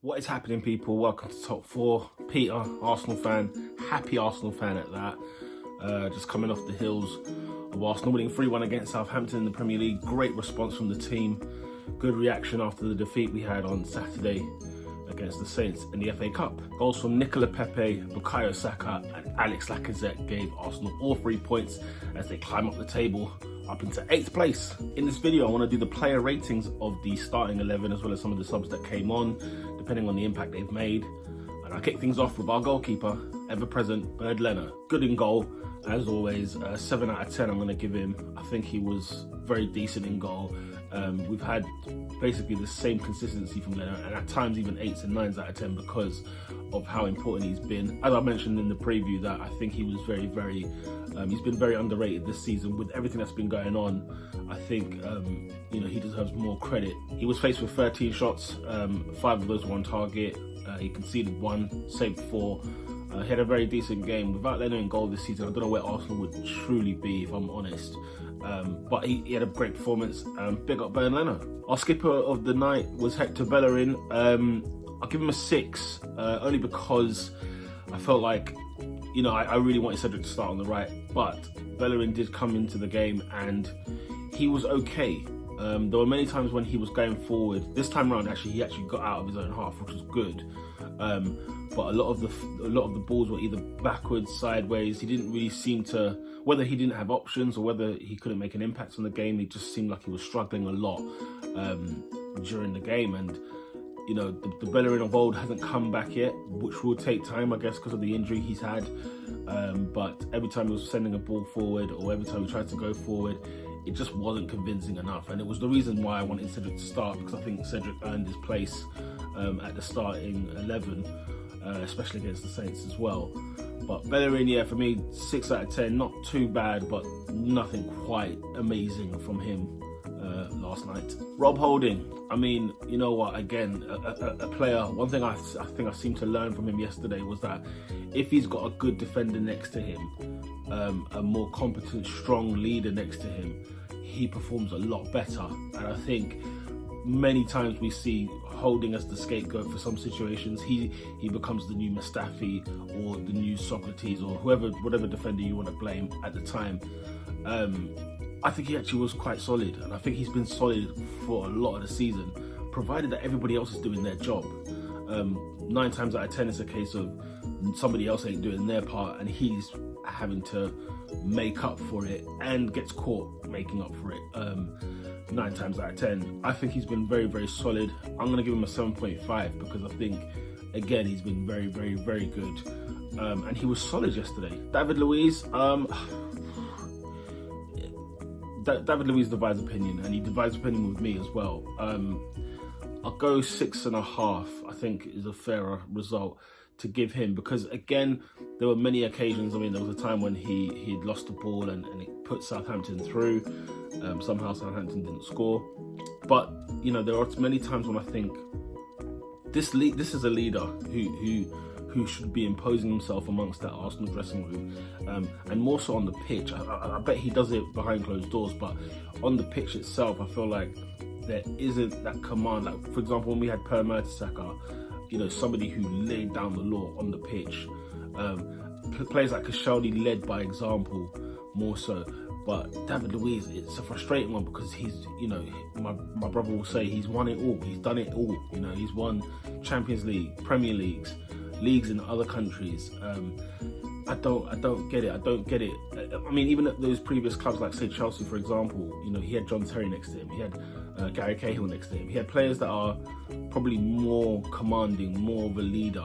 What is happening, people? Welcome to Top 4. Peter, Arsenal fan, happy Arsenal fan at that. Just coming off the heels of Arsenal winning 3-1 against Southampton in the Premier League. Great response from the team. Good reaction after the defeat we had on Saturday against the Saints in the FA Cup. Goals from Nicola Pepe, Bukayo Saka and Alex Lacazette gave Arsenal all 3 points as they climb up the table up into 8th place. In this video, I want to do the player ratings of the starting 11 as well as some of the subs that came on, depending on the impact they've made. And I'll kick things off with our goalkeeper, ever-present Bellerin. Good in goal, as always. 7 out of 10 I'm going to give him. I think he was very decent in goal. We've had basically the same consistency from Bellerin, and at times even 8s and 9s out of 10 because of how important he's been. As I mentioned in the preview, that I think he was he's been very underrated this season with everything that's been going on. I think he deserves more credit. He was faced with 13 shots, 5 of those were on target. He conceded 1, saved 4. He had a very decent game. Without Leno in goal this season, I don't know where Arsenal would truly be, if I'm honest. But he had a great performance. Big up Bellerin. Our skipper of the night was Hector Bellerin. I'll give him a 6, only because I felt like, I really wanted Cedric to start on the right, but Bellerin did come into the game and he was okay. There were many times when he was going forward. This time around, he actually got out of his own half, which was good. But a lot of the balls were either backwards, sideways. He didn't really seem to, whether he didn't have options or whether he couldn't make an impact on the game. It just seemed like he was struggling a lot during the game. And the Bellerin of old hasn't come back yet, which will take time, I guess, because of the injury he's had. But every time he was sending a ball forward or every time he tried to go forward, it just wasn't convincing enough. And it was the reason why I wanted Cedric to start, because I think Cedric earned his place at the starting 11, especially against the Saints as well. But Bellerin, for me, 6 out of 10, not too bad, but nothing quite amazing from him last night. Rob Holding, you know what, again, a player, one thing I think I seemed to learn from him yesterday was that if he's got a good defender next to him, a more competent, strong leader next to him, he performs a lot better. And I think many times we see Holding as the scapegoat for some situations. He becomes the new Mustafi or the new Socrates or whatever defender you want to blame at the time. I think he actually was quite solid, and I think he's been solid for a lot of the season, provided that everybody else is doing their job. 9 times out of 10 it's a case of somebody else ain't doing their part and he's having to make up for it and gets caught making up for it. 9 times out of 10 I think he's been very, very solid. I'm going to give him a 7.5 because I think, again, he's been very, very, very good. And he was solid yesterday. David Luiz, David Luiz divides opinion, and he divides opinion with me as well. I'll go 6.5, I think is a fairer result to give him, because again, there were many occasions. There was a time when he'd lost the ball and it put Southampton through. Somehow Southampton didn't score. But, there are many times when I think this is a leader who should be imposing himself amongst that Arsenal dressing room, and more so on the pitch. I bet he does it behind closed doors, but on the pitch itself, I feel like there isn't that command. Like, for example, when we had Per Mertesacker, somebody who laid down the law on the pitch. Players like Koscielny led by example more so. But David Luiz, it's a frustrating one because he's, my brother will say he's won it all. He's done it all. He's won Champions League, Premier Leagues in other countries. I don't get it. I don't get it. Even at those previous clubs, like say Chelsea, for example, he had John Terry next to him. He had Gary Cahill next to him. He had players that are probably more commanding, more of a leader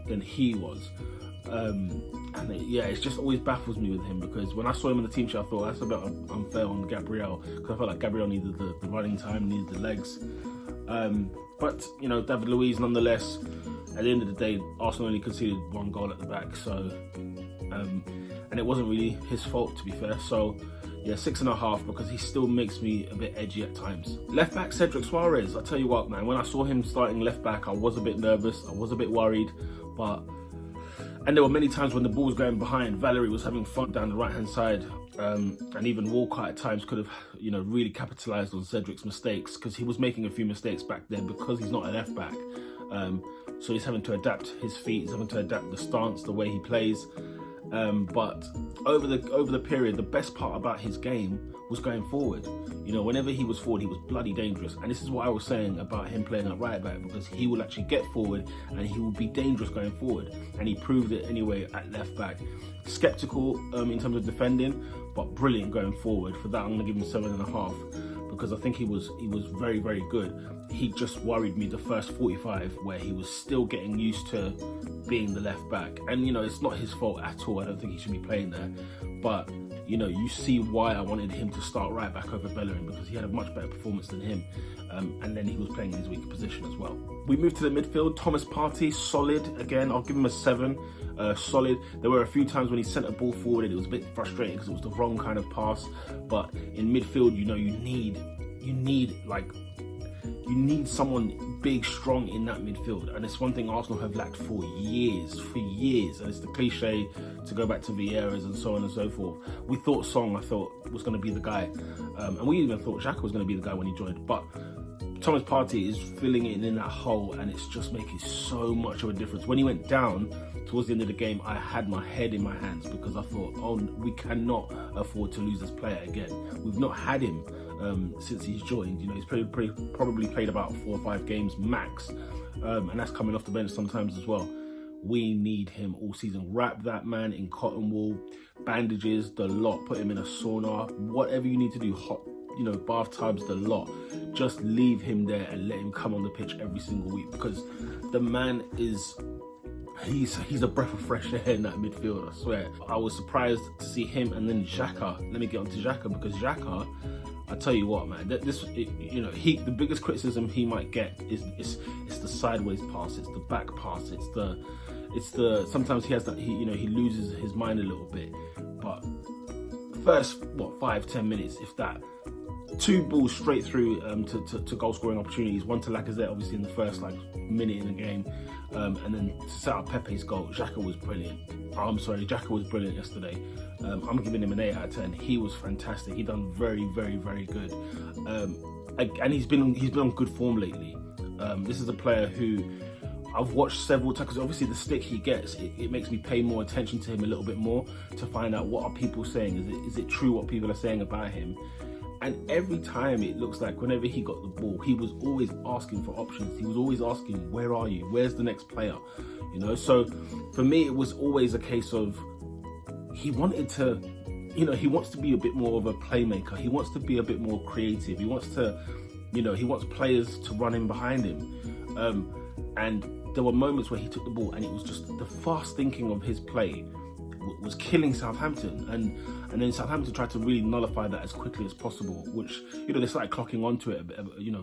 than he was. It just always baffles me with him, because when I saw him in the team sheet, I thought that's a bit unfair on Gabriel, because I felt like Gabriel needed the running time, needed the legs. But David Luiz, nonetheless, at the end of the day, Arsenal only conceded 1 goal at the back, so and it wasn't really his fault, to be fair. So 6.5, because he still makes me a bit edgy at times. Left back Cedric Soares, I tell you what, man, when I saw him starting left back, I was a bit nervous, I was a bit worried, and there were many times when the ball was going behind. Valerie was having fun down the right hand side, and even Walcott at times could have, really capitalised on Cedric's mistakes, because he was making a few mistakes back there because he's not a left back. so he's having to adapt his feet, he's having to adapt the stance, the way he plays. But over the period, the best part about his game was going forward. You know, whenever he was forward, he was bloody dangerous. And this is what I was saying about him playing at right back, because he will actually get forward and he will be dangerous going forward. And he proved it anyway at left back. Skeptical in terms of defending, but brilliant going forward. For that, I'm going to give him 7.5, because I think he was very, very good. He just worried me the first 45, where he was still getting used to being the left back. And, you know, it's not his fault at all. I don't think he should be playing there. But, you know, you see why I wanted him to start right back over Bellerin, because he had a much better performance than him. And then he was playing in his weaker position as well. We moved to the midfield. Thomas Partey, solid. Again, I'll give him a 7. Solid. There were a few times when he sent a ball forward and it was a bit frustrating because it was the wrong kind of pass. But in midfield, you know, you need someone big, strong in that midfield. And it's one thing Arsenal have lacked for years. And it's the cliche to go back to Vieira's and so on and so forth. We thought Song, I thought, was going to be the guy. And we even thought Xhaka was going to be the guy when he joined. But Thomas Partey is filling in that hole, and it's just making so much of a difference. When he went down towards the end of the game, I had my head in my hands, because I thought, oh, we cannot afford to lose this player again. We've not had him since he's joined. You know, he's probably played about 4 or 5 games max, and that's coming off the bench sometimes as well. We need him all season. Wrap that man in cotton wool, bandages, the lot. Put him in a sauna, whatever you need to do. Hot, you know, bathtubs, the lot. Just leave him there and let him come on the pitch every single week, because the man is... He's a breath of fresh air in that midfield, I swear. I was surprised to see him, and then Xhaka. Let me get on to Xhaka, because Xhaka, I tell you what, man, the biggest criticism he might get is the sideways pass, it's the back pass, it's the sometimes he has that, he loses his mind a little bit. But first 5-10 minutes, if that, 2 balls straight through to goal scoring opportunities. One to Lacazette, obviously in the first minute in the game, and then to set up Pepe's goal. Xhaka was brilliant. Xhaka was brilliant yesterday. I'm giving him an 8 out of 10. He was fantastic. He done very, very, very good, and he's been on good form lately. This is a player who I've watched several times, because obviously the stick he gets, it makes me pay more attention to him a little bit more, to find out what are people saying. Is it true what people are saying about him? And every time it looks like whenever he got the ball, he was always asking for options. He was always asking, where are you? Where's the next player? You know, so for me, it was always a case of he wanted to, he wants to be a bit more of a playmaker. He wants to be a bit more creative. He wants to, he wants players to run in behind him. And there were moments where he took the ball and it was just the fast thinking of his play was killing Southampton, and then Southampton tried to really nullify that as quickly as possible, which, they started clocking onto it,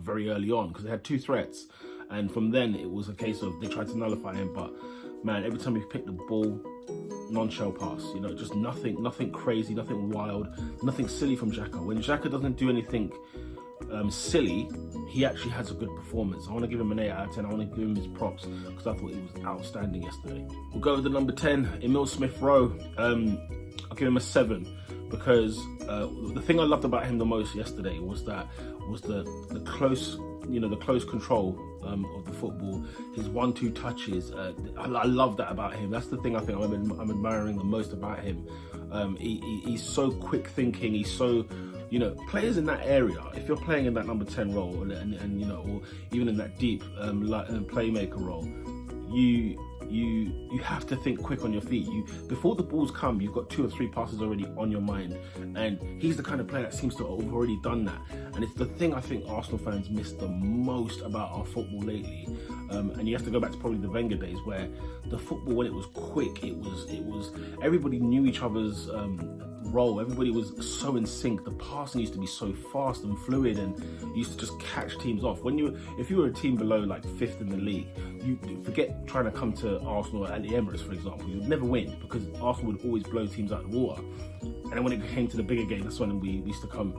very early on, because they had 2 threats, and from then it was a case of they tried to nullify him. But man, every time he picked the ball, non-shell pass, just nothing crazy, nothing wild, nothing silly from Xhaka. When Xhaka doesn't do anything silly, he actually has a good performance. I want to give him an 8 out of 10. I want to give him his props, because I thought he was outstanding yesterday. We'll go with the number 10, Emil Smith-Rowe. I'll give him a 7, because the thing I loved about him the most yesterday was the close, the close control of the football, his 1-2 touches. I love that about him. That's the thing I think I'm admiring the most about him. He's so quick thinking. He's so, players in that area, if you're playing in that number 10 role, and or even in that deep playmaker role, you have to think quick on your feet. Before the balls come, you've got 2 or 3 passes already on your mind, and he's the kind of player that seems to have already done that. And it's the thing I think Arsenal fans miss the most about our football lately. And you have to go back to probably the Wenger days, where the football, when it was quick, it was everybody knew each other's role. Everybody was so in sync. The passing used to be so fast and fluid, and you used to just catch teams off. If you were a team below 5th in the league, you forget trying to come to Arsenal at the Emirates, for example. You'd never win, because Arsenal would always blow teams out of the water. And then when it came to the bigger game, that's when we used to come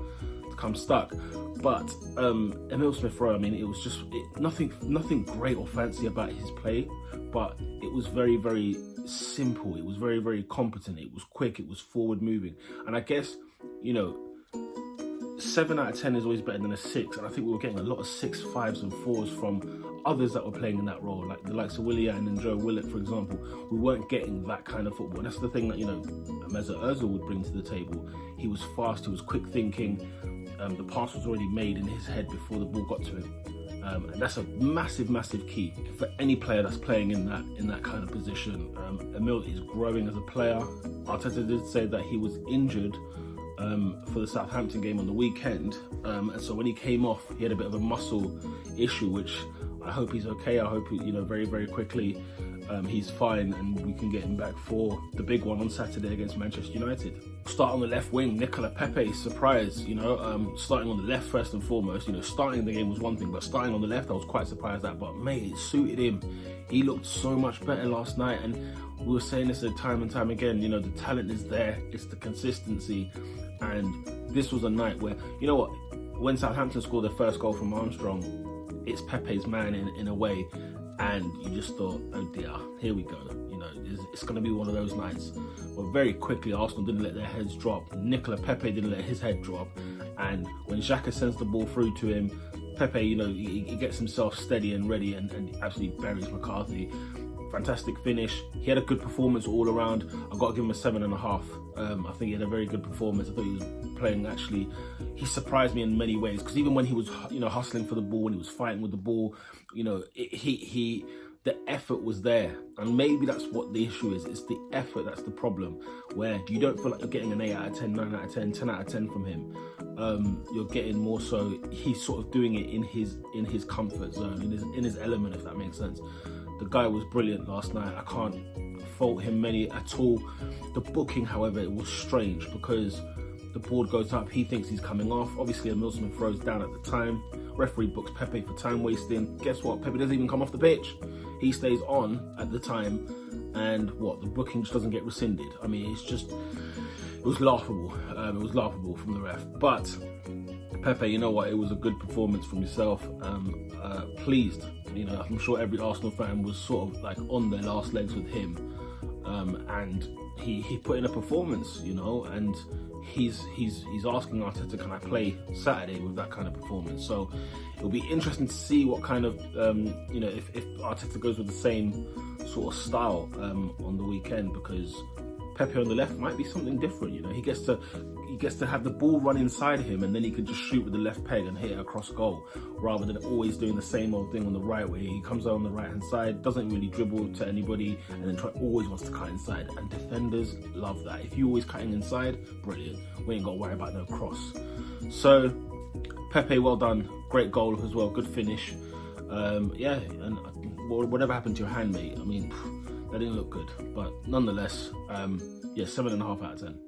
stuck. But Emil Smith-Rowe, it was just nothing great or fancy about his play, but it was very, very simple. It was very, very competent. It was quick. It was forward moving. And I guess, 7 out of 10 is always better than a 6, and I think we were getting a lot of 6, 5s and 4s from others that were playing in that role, like the likes of Willian and Joe Willett, for example. We weren't getting that kind of football. That's the thing that, you know, Mesut Ozil would bring to the table. He was fast, he was quick thinking, the pass was already made in his head before the ball got to him. And that's a massive, massive key for any player that's playing in that kind of position. Emil is growing as a player. Arteta did say that he was injured for the Southampton game on the weekend, and so when he came off, he had a bit of a muscle issue, which I hope he's okay. I hope, you know, very, very quickly he's fine and we can get him back for the big one on Saturday against Manchester United. Start on the left wing, Nicola Pepe, surprise, you know, starting on the left first and foremost. You know, starting the game was one thing, but starting on the left, I was quite surprised at, but mate, it suited him. He looked so much better last night, and we were saying this time and time again, you know, the talent is there, it's the consistency, and this was a night where, you know what, when Southampton scored their first goal from Armstrong, it's Pepe's man in a way, and you just thought, oh dear, here we go. You know, it's going to be one of those nights. But very quickly, Arsenal didn't let their heads drop. Nicola Pepe didn't let his head drop. And when Xhaka sends the ball through to him, Pepe, you know, he gets himself steady and ready and absolutely buries McCarthy. Fantastic finish. He had a good performance all around. I've got to give him a 7.5. I think he had a very good performance. I thought he was playing, actually, he surprised me in many ways, because even when he was, you know, hustling for the ball, when he was fighting with the ball, you know, the effort was there. And maybe that's what the issue is. It's the effort that's the problem, where you don't feel like you're getting an 8 out of 10, 9 out of 10, 10 out of 10 from him. You're getting more so, he's sort of doing it in his comfort zone, in his element, if that makes sense. The guy was brilliant last night. I can't fault him many at all. The booking, however, it was strange, because the board goes up, he thinks he's coming off. Obviously, Emil throws down at the time. Referee books Pepe for time wasting. Guess what? Pepe doesn't even come off the pitch. He stays on at the time, and what? The booking just doesn't get rescinded. I mean, it was laughable. It was laughable from the ref. But Pepe, you know what? It was a good performance from yourself. Pleased. You know, I'm sure every Arsenal fan was sort of like on their last legs with him, and he put in a performance, you know, and he's asking Arteta, can I play Saturday with that kind of performance? So it'll be interesting to see what kind of, you know, if Arteta goes with the same sort of style on the weekend, because Pepe on the left might be something different. You know, he gets to have the ball run inside him, and then he can just shoot with the left peg and hit it across goal, rather than always doing the same old thing on the right, where he comes out on the right hand side, doesn't really dribble to anybody, and then always wants to cut inside. And defenders love that. If you're always cutting inside, brilliant. We ain't got to worry about no cross. So Pepe, well done, great goal as well, good finish. Yeah, and whatever happened to your hand, mate? I mean, that didn't look good, but nonetheless, yeah, 7.5 out of 10.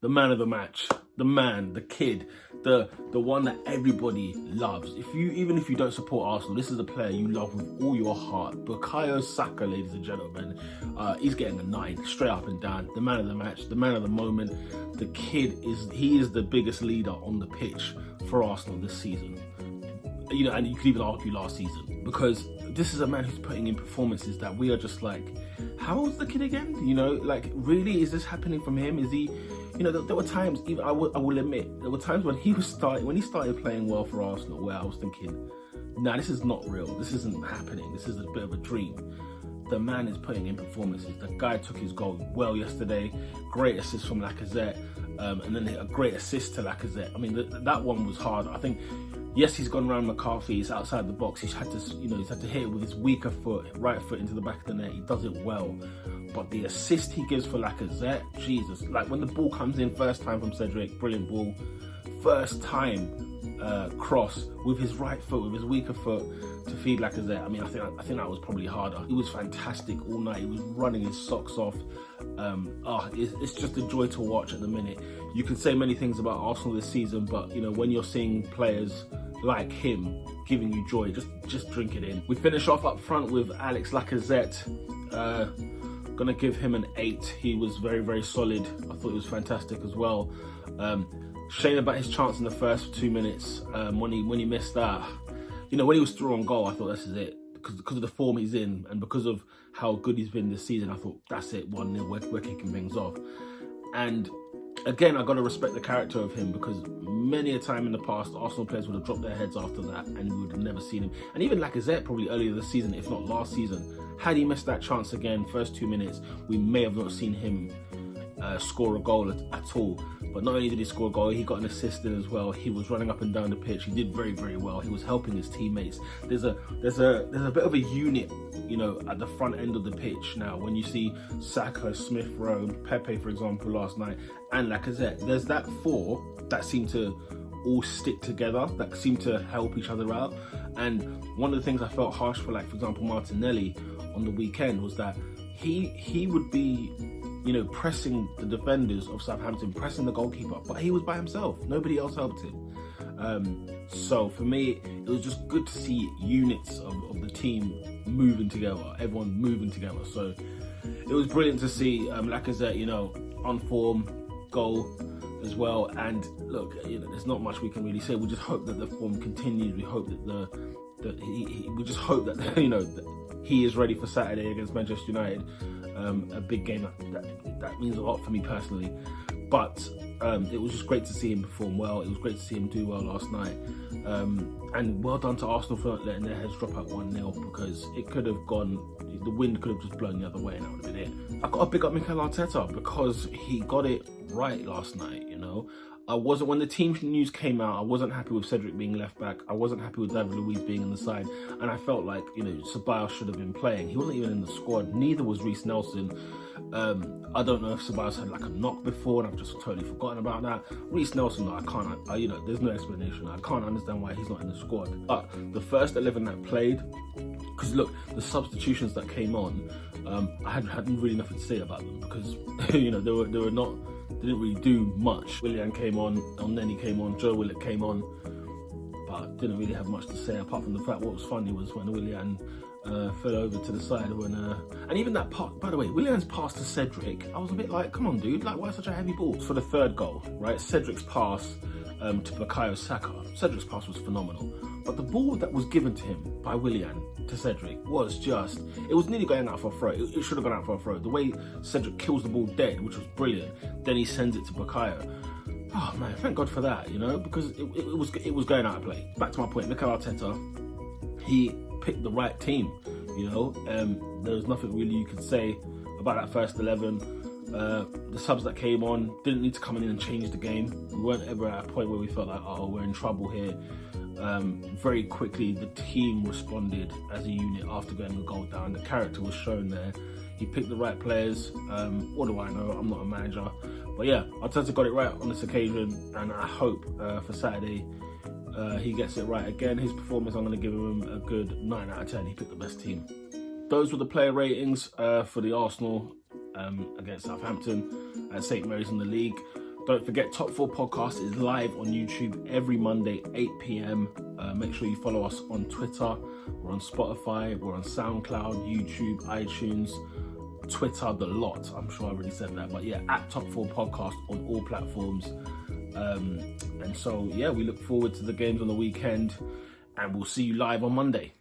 The man of the match, the man, the kid, the one that everybody loves. Even if you don't support Arsenal, this is a player you love with all your heart. Bukayo Saka, ladies and gentlemen, he's getting a 9 straight up and down. The man of the match, the man of the moment. The kid is the biggest leader on the pitch for Arsenal this season. You know, and you could even argue last season, because this is a man who's putting in performances that we are just like, how old's the kid again? You know, like, really, is this happening from him? Is he, you know, there were times, even I will admit, there were times when he started playing well for Arsenal, where I was thinking, nah, this is not real. This isn't happening. This is a bit of a dream. The man is putting in performances. The guy took his goal well yesterday. Great assist from Lacazette, and then a great assist to Lacazette. I mean, that one was hard. I think, yes, he's gone around McCarthy. He's outside the box. He's had to hit it with his weaker foot, right foot into the back of the net. He does it well. But the assist he gives for Lacazette, Jesus! Like when the ball comes in first time from Cedric, brilliant ball. First time cross with his right foot, with his weaker foot, to feed Lacazette. I mean, I think that was probably harder. He was fantastic all night. He was running his socks off. It's just a joy to watch at the minute. You can say many things about Arsenal this season, but you know, when you're seeing players like him giving you joy, just drink it in. We finish off up front with Alex Lacazette. Gonna give him an 8. He was very, very solid. I thought he was fantastic as well. Shame about his chance in the first 2 minutes, when he missed that. You know, when he was through on goal, I thought this is it, because of the form he's in and because of how good he's been this season. I thought that's it, 1-0, we're kicking things off. And again, I got to respect the character of him, because many a time in the past, Arsenal players would have dropped their heads after that and we would have never seen him. And even Lacazette, probably earlier this season, if not last season, had he missed that chance again, first 2 minutes, we may have not seen him score a goal at all. But not only did he score a goal, he got an assist in as well. He was running up and down the pitch. He did very, very well. He was helping his teammates. There's a bit of a unit, you know, at the front end of the pitch now. When you see Saka, Smith, Rowe, Pepe, for example, last night, and Lacazette, there's that four that seem to all stick together, that seem to help each other out. And one of the things I felt harsh for, like, for example, Martinelli on the weekend, was that he would be, you know, pressing the defenders of Southampton, pressing the goalkeeper, but he was by himself. Nobody else helped him. So for me, it was just good to see units of the team moving together, everyone moving together. So it was brilliant to see Lacazette, you know, on form, goal as well. And look, you know, there's not much we can really say. We just hope that the form continues. We hope that we just hope that, you know, that he is ready for Saturday against Manchester United. A big game that means a lot for me personally. But it was just great to see him perform well. It was great to see him do well last night. And well done to Arsenal for not letting their heads drop at 1-0, because it could have gone, the wind could have just blown the other way and that would have been it. I got to pick up Mikel Arteta because he got it right last night, you know. When the team news came out, I wasn't happy with Cedric being left back. I wasn't happy with David Luiz being on the side. And I felt like, you know, Ceballos should have been playing. He wasn't even in the squad. Neither was Rhys Nelson. I don't know if Ceballos had like a knock before and I've just totally forgotten about that. Rhys Nelson, I can't, you know, there's no explanation. I can't understand why he's not in the squad. But the first 11 that played, because look, the substitutions that came on, I had really nothing to say about them, because, you know, they didn't really do much. Willian came on, Elneny came on, Joe Willock came on, but didn't really have much to say apart from the fact what was funny was when Willian fell over to the side when, and even that part, by the way, Willian's pass to Cedric, I was a bit like, come on dude, like why such a heavy ball? For the third goal, right, Cedric's pass to Bukayo Saka, Cedric's pass was phenomenal. But the ball that was given to him by Willian to Cedric was just, it was nearly going out for a throw. It should have gone out for a throw. The way Cedric kills the ball dead, which was brilliant, then he sends it to Bukayo. Oh man, thank God for that, you know, because it was going out of play. Back to my point, Mikel Arteta, he picked the right team, you know. There was nothing really you could say about that first 11. The subs that came on didn't need to come in and change the game. We weren't ever at a point where we felt like, oh, we're in trouble here. Very quickly, the team responded as a unit after getting a goal down. The character was shown there. He picked the right players. What do I know? I'm not a manager. But yeah, Arteta got it right on this occasion, and I hope for Saturday he gets it right again. His performance, I'm going to give him a good 9 out of 10. He picked the best team. Those were the player ratings for the Arsenal against Southampton at St. Mary's in the league. Don't forget, Top 4 Podcast is live on YouTube every Monday, 8 p.m. Make sure you follow us on Twitter. We're on Spotify, we're on SoundCloud, YouTube, iTunes, Twitter, the lot. I'm sure I already said that. But yeah, at Top 4 Podcast on all platforms. And so, yeah, we look forward to the games on the weekend, and we'll see you live on Monday.